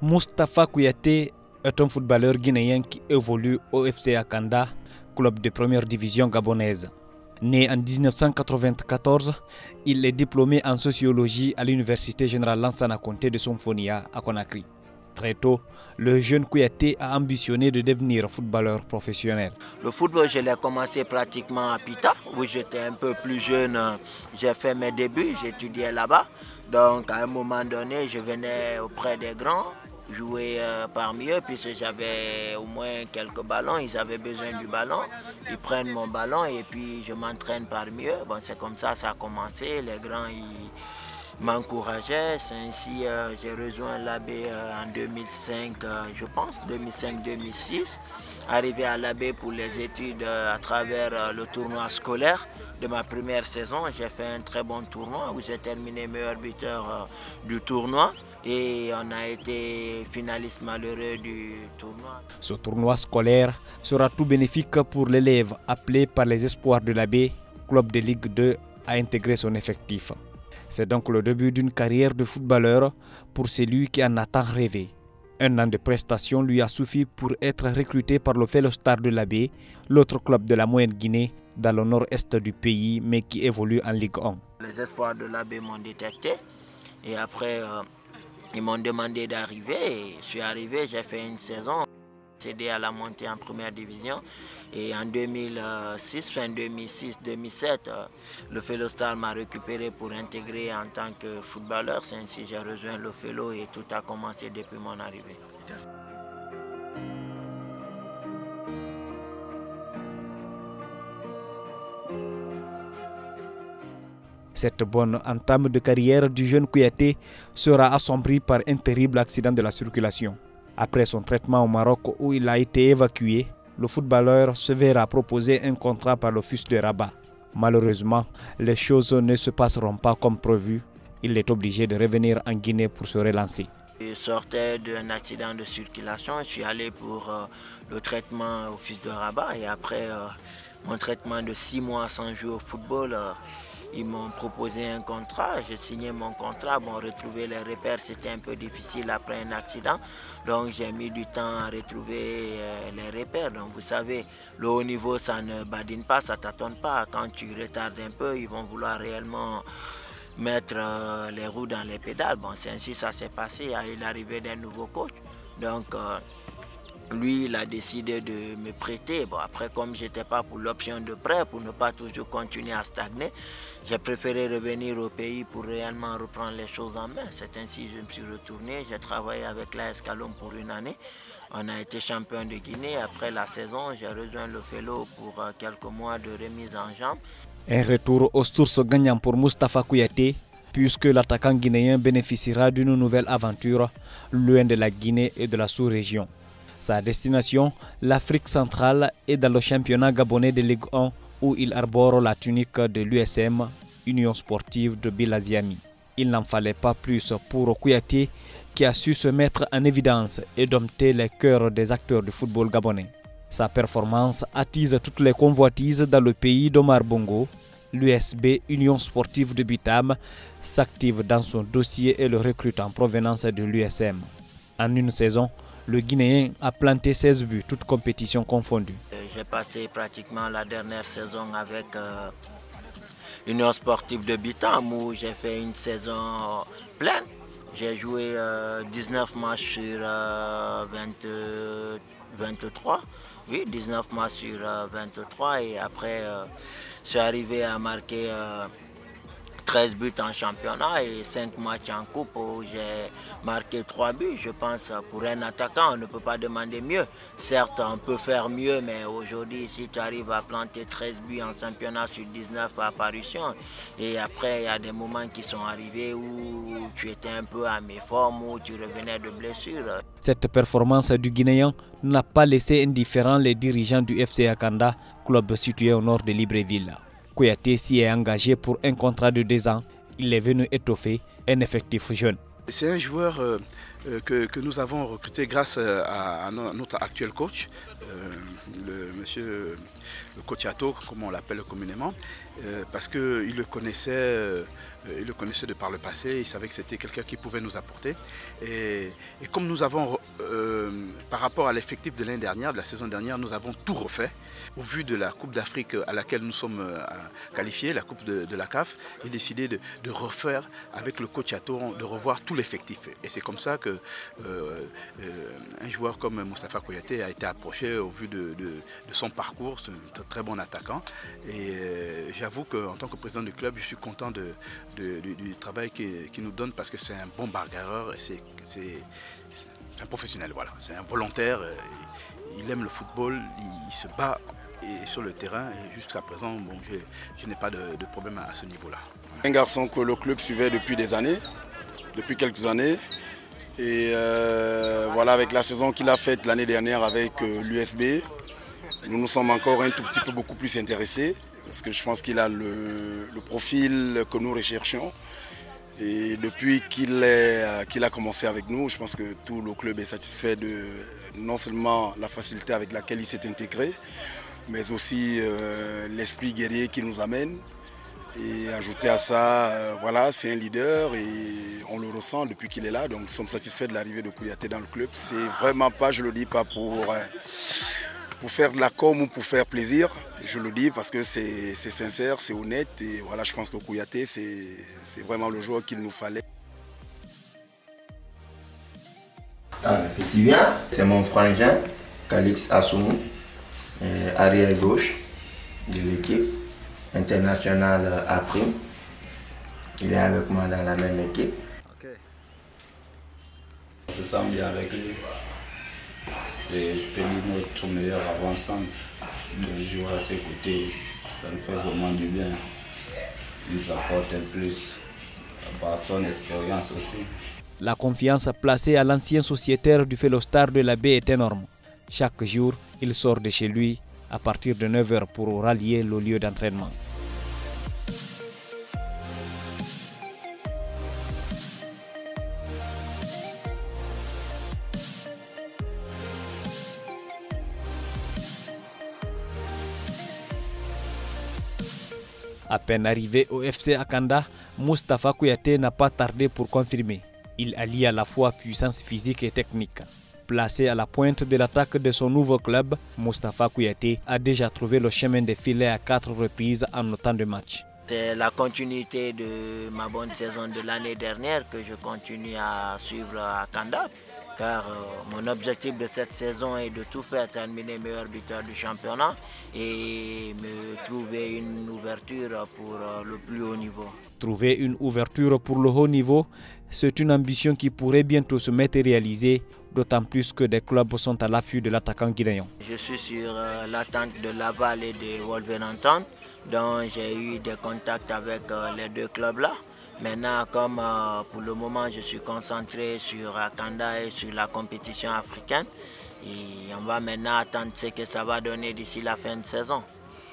Moustapha Kouyaté est un footballeur guinéen qui évolue au FC Akanda, club de première division gabonaise. Né en 1994, il est diplômé en sociologie à l'Université générale Lansana Conté de Somfonia à Conakry. Très tôt, le jeune Kouyaté a ambitionné de devenir footballeur professionnel. Le football, je l'ai commencé pratiquement à Pita, où j'étais un peu plus jeune. J'ai fait mes débuts, j'étudiais là-bas. Donc à un moment donné, je venais auprès des grands, jouer parmi eux, puisque j'avais au moins quelques ballons, ils avaient besoin du ballon. Ils prennent mon ballon et puis je m'entraîne parmi eux. Bon, c'est comme ça a commencé. Les grands, ils m'encourageaient. C'est ainsi j'ai rejoint l'AB en 2005, je pense, 2005-2006. Arrivé à l'AB pour les études à travers le tournoi scolaire de ma première saison. J'ai fait un très bon tournoi où j'ai terminé meilleur buteur du tournoi. Et on a été finaliste malheureux du tournoi. Ce tournoi scolaire sera tout bénéfique pour l'élève appelé par les espoirs de l'AB, club de Ligue 2, à intégrer son effectif. C'est donc le début d'une carrière de footballeur pour celui qui en a tant rêvé. Un an de prestations lui a suffi pour être recruté par le Fellow Star de l'AB, l'autre club de la Moyenne Guinée, dans le nord-est du pays, mais qui évolue en Ligue 1. Les espoirs de l'AB m'ont détecté et après ils m'ont demandé d'arriver. Je suis arrivé, j'ai fait une saison, cédé à la montée en première division. Et en 2006, fin 2006-2007, le Fellow Star m'a récupéré pour intégrer en tant que footballeur. C'est ainsi que j'ai rejoint le Fellow et tout a commencé depuis mon arrivée. Cette bonne entame de carrière du jeune Kouyaté sera assombrie par un terrible accident de la circulation. Après son traitement au Maroc où il a été évacué, le footballeur se verra proposer un contrat par le FUS de Rabat. Malheureusement, les choses ne se passeront pas comme prévu. Il est obligé de revenir en Guinée pour se relancer. Je sortais d'un accident de circulation, je suis allé pour le traitement au FUS de Rabat et après mon traitement de 6 mois sans jouer au football, ils m'ont proposé un contrat, j'ai signé mon contrat. Bon, retrouver les repères, c'était un peu difficile après un accident. Donc j'ai mis du temps à retrouver les repères. Donc vous savez, le haut niveau, ça ne badine pas, ça ne tâtonne pas. Quand tu retardes un peu, ils vont vouloir réellement mettre les roues dans les pédales. Bon, c'est ainsi que ça s'est passé. Il est arrivé d'un nouveau coach. Donc lui, il a décidé de me prêter. Bon, après, comme je n'étais pas pour l'option de prêt, pour ne pas toujours continuer à stagner, j'ai préféré revenir au pays pour réellement reprendre les choses en main. C'est ainsi que je me suis retourné. J'ai travaillé avec l'AS Calom pour une année. On a été champion de Guinée. Après la saison, j'ai rejoint le Fellow pour quelques mois de remise en jambe. Un retour aux sources gagnant pour Moustapha Kouyaté, puisque l'attaquant guinéen bénéficiera d'une nouvelle aventure, loin de la Guinée et de la sous-région. Sa destination, l'Afrique centrale, est dans le championnat gabonais de Ligue 1 où il arbore la tunique de l'USM, Union sportive de Bilaziami. Il n'en fallait pas plus pour Kouyaté qui a su se mettre en évidence et dompter les cœurs des acteurs du football gabonais. Sa performance attise toutes les convoitises dans le pays d'Omar Bongo. L'USB, Union sportive de Bitam, s'active dans son dossier et le recrute en provenance de l'USM. En une saison, le Guinéen a planté 16 buts, toutes compétitions confondues. J'ai passé pratiquement la dernière saison avec Union sportive de Bitam où j'ai fait une saison pleine. J'ai joué 19 matchs sur 23. Oui, 19 matchs sur 23 et après je suis arrivé à marquer 13 buts en championnat et 5 matchs en coupe où j'ai marqué 3 buts. Je pense pour un attaquant, on ne peut pas demander mieux. Certes, on peut faire mieux, mais aujourd'hui, si tu arrives à planter 13 buts en championnat sur 19 apparitions, et après, il y a des moments qui sont arrivés où tu étais un peu à méforme, où tu revenais de blessure. Cette performance du Guinéen n'a pas laissé indifférents les dirigeants du FC Akanda, club situé au nord de Libreville. Kouyaté s'y est engagé pour un contrat de 2 ans. Il est venu étoffer un effectif jeune. C'est un joueur que nous avons recruté grâce à notre actuel coach, le coach Yato, comme on l'appelle communément. parce qu'il le connaissait. Il le connaissait de par le passé, il savait que c'était quelqu'un qui pouvait nous apporter. Et comme nous avons, par rapport à l'effectif de l'année dernière, de la saison dernière, nous avons tout refait. Au vu de la Coupe d'Afrique à laquelle nous sommes qualifiés, la Coupe de la CAF, il a décidé de refaire avec le coach Ato, de revoir tout l'effectif. Et c'est comme ça que un joueur comme Moustapha Kouyaté a été approché au vu de son parcours. C'est un très bon attaquant. Et j'avoue qu'en tant que président du club, je suis content du travail qu'il nous donne parce que c'est un bon bagarreur et c'est un professionnel, voilà. C'est un volontaire, il aime le football, il se bat sur le terrain et jusqu'à présent, bon, je n'ai pas de problème à ce niveau-là. Un garçon que le club suivait depuis des années, depuis quelques années. Et voilà, avec la saison qu'il a faite l'année dernière avec l'USB, nous nous sommes encore un tout petit peu beaucoup plus intéressés. Parce que je pense qu'il a le profil que nous recherchions. Et depuis qu'il a commencé avec nous, je pense que tout le club est satisfait de non seulement la facilité avec laquelle il s'est intégré, mais aussi l'esprit guerrier qu'il nous amène. Et ajouter à ça, voilà, c'est un leader et on le ressent depuis qu'il est là. Donc nous sommes satisfaits de l'arrivée de Kouyaté dans le club. C'est vraiment pas, je le dis pas pour faire de la com ou pour faire plaisir. Je le dis parce que c'est sincère, c'est honnête et voilà, je pense que Kouyaté, c'est vraiment le joueur qu'il nous fallait. Le petit bien, c'est mon frangin, Calix Assoumou, arrière gauche de l'équipe internationale A'. Il est avec moi dans la même équipe. Okay. On se sent bien avec lui. C'est, je peux dire, notre meilleur avant-centre. De jouer à ses côtés, ça nous fait vraiment du bien. Il nous apporte un plus, par son expérience aussi. La confiance placée à l'ancien sociétaire du Felostar de la Baie est énorme. Chaque jour, il sort de chez lui à partir de 9 h pour rallier le lieu d'entraînement. À peine arrivé au FC Akanda, Moustapha Kouyaté n'a pas tardé pour confirmer. Il allie à la fois puissance physique et technique. Placé à la pointe de l'attaque de son nouveau club, Moustapha Kouyaté a déjà trouvé le chemin des filets à 4 reprises en autant de matchs. C'est la continuité de ma bonne saison de l'année dernière que je continue à suivre à Kanda. Car mon objectif de cette saison est de tout faire terminer meilleur buteur du championnat et me trouver une ouverture pour le plus haut niveau. Trouver une ouverture pour le haut niveau, c'est une ambition qui pourrait bientôt se matérialiser, d'autant plus que des clubs sont à l'affût de l'attaquant guinéen. Je suis sur l'attente de Laval et de Wolverhampton, dont j'ai eu des contacts avec les deux clubs-là. Maintenant, comme pour le moment, je suis concentré sur Akanda et sur la compétition africaine. Et on va maintenant attendre ce que ça va donner d'ici la fin de saison.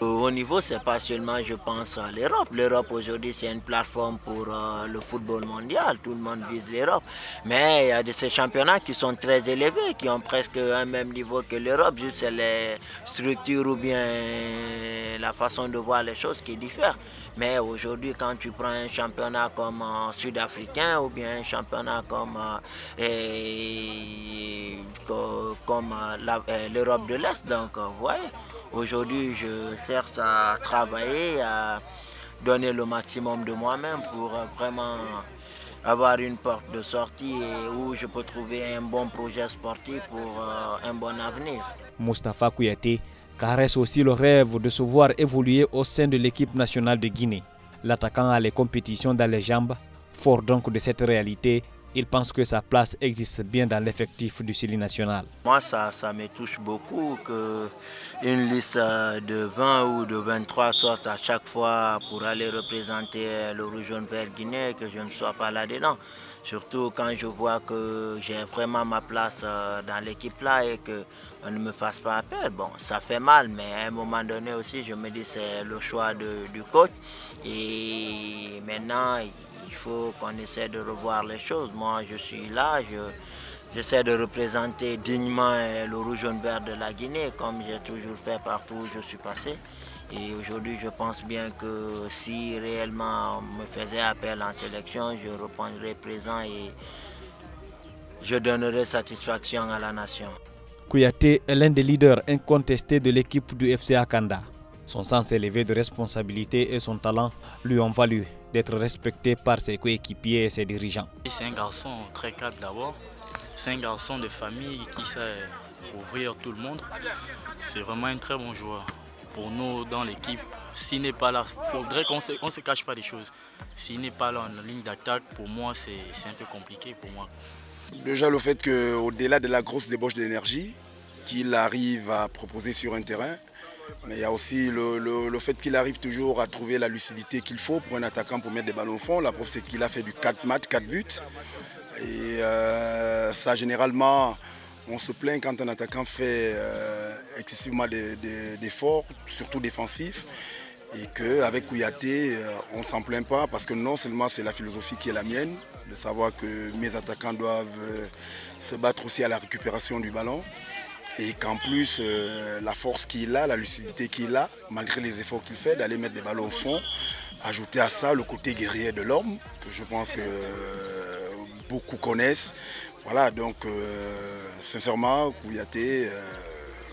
Au niveau, ce n'est pas seulement, je pense, l'Europe. L'Europe aujourd'hui, c'est une plateforme pour le football mondial. Tout le monde vise l'Europe. Mais il y a de ces championnats qui sont très élevés, qui ont presque un même niveau que l'Europe. Juste c'est les structures ou bien la façon de voir les choses qui diffèrent. Mais aujourd'hui, quand tu prends un championnat comme sud-africain ou bien un championnat comme l'Europe de l'Est, donc vous voyez, aujourd'hui je cherche à travailler, à donner le maximum de moi-même pour vraiment avoir une porte de sortie et où je peux trouver un bon projet sportif pour un bon avenir. Moustapha Kouyaté caresse aussi le rêve de se voir évoluer au sein de l'équipe nationale de Guinée. L'attaquant a les compétitions dans les jambes. Fort donc de cette réalité, il pense que sa place existe bien dans l'effectif du Sili national. Moi, ça me touche beaucoup qu'une liste de 20 ou de 23 sorte à chaque fois pour aller représenter le rouge jaune vert Guinée, que je ne sois pas là-dedans. Surtout quand je vois que j'ai vraiment ma place dans l'équipe là et qu'on ne me fasse pas appel. Bon, ça fait mal, mais à un moment donné aussi, je me dis que c'est le choix du coach. Et maintenant, il faut qu'on essaie de revoir les choses. Moi, je suis là, j'essaie de représenter dignement le rouge jaune vert de la Guinée, comme j'ai toujours fait partout où je suis passé. Et aujourd'hui, je pense bien que si réellement on me faisait appel en sélection, je répondrais présent et je donnerai satisfaction à la nation. Kouyaté est l'un des leaders incontestés de l'équipe du FC Akanda. Son sens élevé de responsabilité et son talent lui ont valu d'être respecté par ses coéquipiers et ses dirigeants. C'est un garçon très calme d'abord. C'est un garçon de famille qui sait couvrir tout le monde. C'est vraiment un très bon joueur. Pour nous dans l'équipe, s'il n'est pas là, il faudrait qu'on ne se cache pas des choses. S'il n'est pas là en ligne d'attaque, pour moi, c'est un peu compliqué pour moi. Déjà le fait qu'au-delà de la grosse débauche d'énergie qu'il arrive à proposer sur un terrain, mais il y a aussi le fait qu'il arrive toujours à trouver la lucidité qu'il faut pour un attaquant pour mettre des ballons au fond. La preuve c'est qu'il a fait du 4 matchs, 4 buts. Et ça généralement, on se plaint quand un attaquant fait excessivement d'efforts, surtout défensifs. Et qu'avec Kouyaté, on ne s'en plaint pas parce que non seulement c'est la philosophie qui est la mienne, de savoir que mes attaquants doivent se battre aussi à la récupération du ballon et qu'en plus la force qu'il a, la lucidité qu'il a, malgré les efforts qu'il fait d'aller mettre des ballons au fond, ajouter à ça le côté guerrier de l'homme que je pense que beaucoup connaissent. Voilà, donc sincèrement Kouyaté,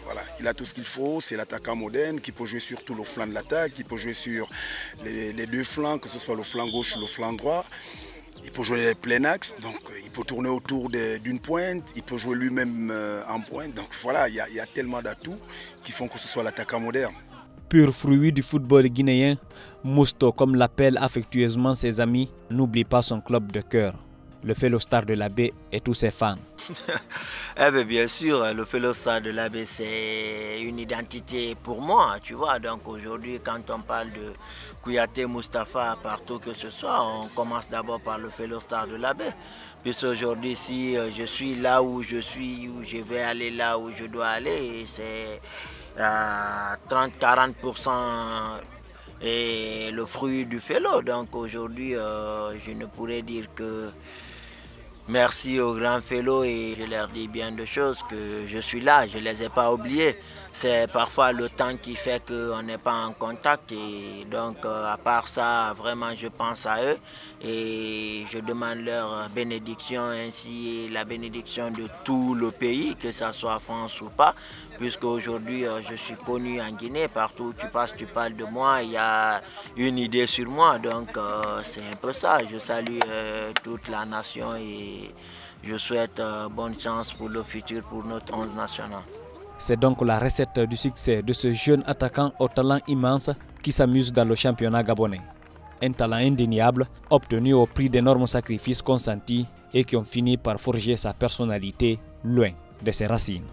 voilà, il a tout ce qu'il faut, c'est l'attaquant moderne qui peut jouer sur tout le flanc de l'attaque, qui peut jouer sur les deux flancs, que ce soit le flanc gauche ou le flanc droit. Il peut jouer plein axe, donc il peut tourner autour d'une pointe, il peut jouer lui-même en pointe. Donc voilà, il y a tellement d'atouts qui font que ce soit l'attaquant moderne. Pur fruit du football guinéen, Mousto, comme l'appellent affectueusement ses amis, n'oublie pas son club de cœur, le Fellow Star de la Baie et tous ses fans. Bien sûr, le Fellow Star de la Baie, c'est une identité pour moi, tu vois. Donc aujourd'hui, quand on parle de Kouyaté, Moustapha, partout que ce soit, on commence d'abord par le Fellow Star de la Baie. Puis aujourd'hui, si je suis là où je suis, où je vais aller là où je dois aller, c'est 30-40% et le fruit du Fellow. Donc aujourd'hui, je ne pourrais dire que merci aux grands Fellow et je leur dis bien de choses que je suis là, je ne les ai pas oubliés. C'est parfois le temps qui fait qu'on n'est pas en contact et donc à part ça, vraiment je pense à eux et je demande leur bénédiction ainsi la bénédiction de tout le pays, que ce soit France ou pas, puisque aujourd'hui je suis connu en Guinée, partout où tu passes tu parles de moi, il y a une idée sur moi, donc c'est un peu ça. Je salue toute la nation et je souhaite bonne chance pour le futur pour notre 11 national. C'est donc la recette du succès de ce jeune attaquant au talent immense qui s'amuse dans le championnat gabonais. Un talent indéniable, obtenu au prix d'énormes sacrifices consentis et qui ont fini par forger sa personnalité loin de ses racines.